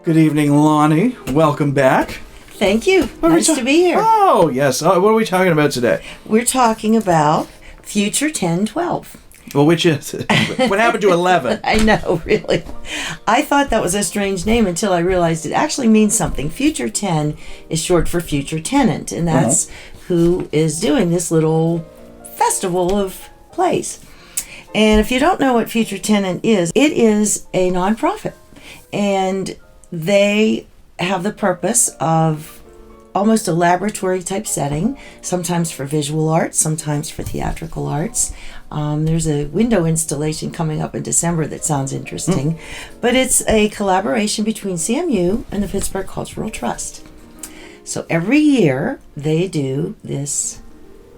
Good evening, Lonnie. Welcome back. Thank you. Nice to be here. Oh, yes. What are we talking about today? We're talking about Future 1012. Well, which is it? What happened to 11? I know, really. I thought that was a strange name until I realized it actually means something. Future 10 is short for Future Tenant, and that's who is doing this little festival of plays. And if you don't know what Future Tenant is, it is a nonprofit. And they have the purpose of almost a laboratory type setting, sometimes for visual arts, sometimes for theatrical arts. There's a window installation coming up in December that sounds interesting, but it's a collaboration between CMU and the Pittsburgh Cultural Trust. So every year they do this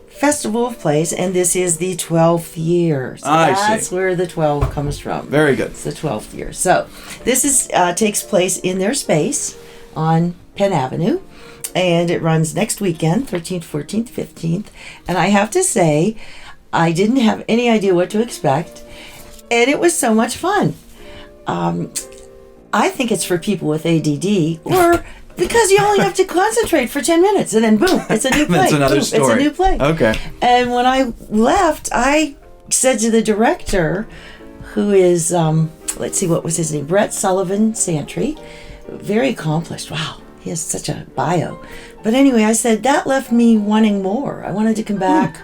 festival of plays, and this is the 12th year. So that's where the 12 comes from. Very good. It's the 12th year. So this is takes place in their space on Penn Avenue, and it runs next weekend, 13th, 14th, 15th. And I have to say, I didn't have any idea what to expect, and it was so much fun. I think it's for people with ADD, or because you only have to concentrate for 10 minutes, and then boom, it's a new play. That's another story. It's a new play. Okay. And when I left, I said to the director, who is, let's see, what was his name? Brett Sullivan Santry. Very accomplished. Wow, he has such a bio. But anyway, I said, that left me wanting more. I wanted to come back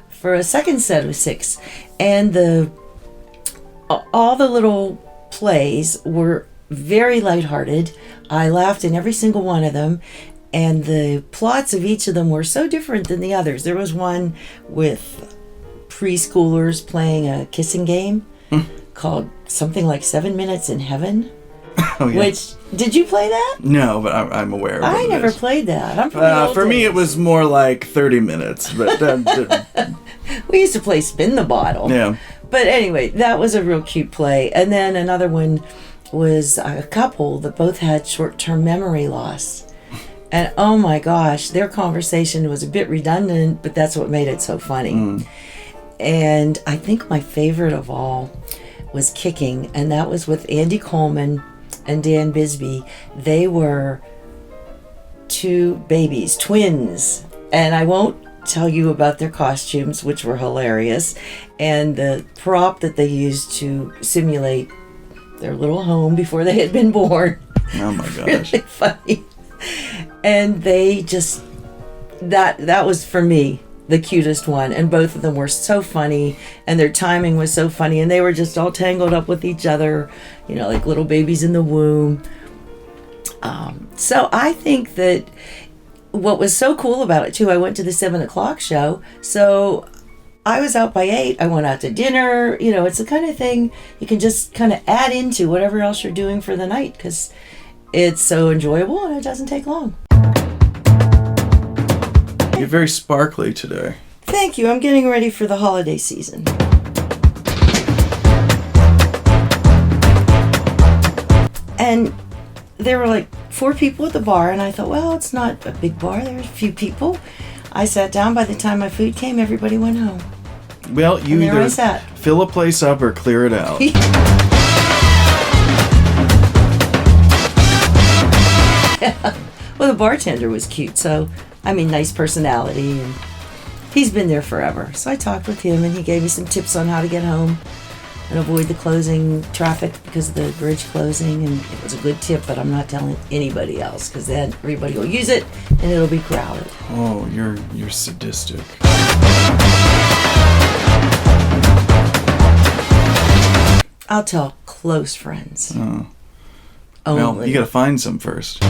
for a second set of 6. And all the little plays were very lighthearted. I laughed in every single one of them, and the plots of each of them were so different than the others. There was one with preschoolers playing a kissing game called something like 7 Minutes in Heaven. Oh, yeah. Which, did you play that? No, but I'm aware of it. I never played that. I'm pretty old for me, it was more like 30 minutes. But we used to play Spin the Bottle. Yeah. But anyway, that was a real cute play. And then another one was a couple that both had short-term memory loss. And oh my gosh, their conversation was a bit redundant, but that's what made it so funny. And I think my favorite of all was Kicking, and that was with Andy Coleman and Dan Bisbee. They were 2 babies, twins. And I won't tell you about their costumes, which were hilarious, and the prop that they used to simulate their little home before they had been born. Oh my gosh. Really funny. And they just, that was for me the cutest one, and both of them were so funny, and their timing was so funny, and they were just all tangled up with each other, you know, like little babies in the womb. So I think that what was so cool about it too, I went to the 7 o'clock show, so I was out by 8. I went out to dinner. You know, it's the kind of thing you can just kind of add into whatever else you're doing for the night, because it's so enjoyable and it doesn't take long. You're very sparkly today. Thank you. I'm getting ready for the holiday season. And there were like 4 people at the bar, and I thought, well, it's not a big bar. There's a few people. I sat down. By the time my food came, everybody went home. Well, you either fill a place up or clear it out. Well, the bartender was cute, so, I mean, nice personality, and he's been there forever. So I talked with him, and he gave me some tips on how to get home and avoid the closing traffic because of the bridge closing, and it was a good tip, but I'm not telling anybody else, because then everybody will use it, and it'll be crowded. Oh, you're sadistic. I'll tell close friends. Oh. Only. Well, you gotta find some first.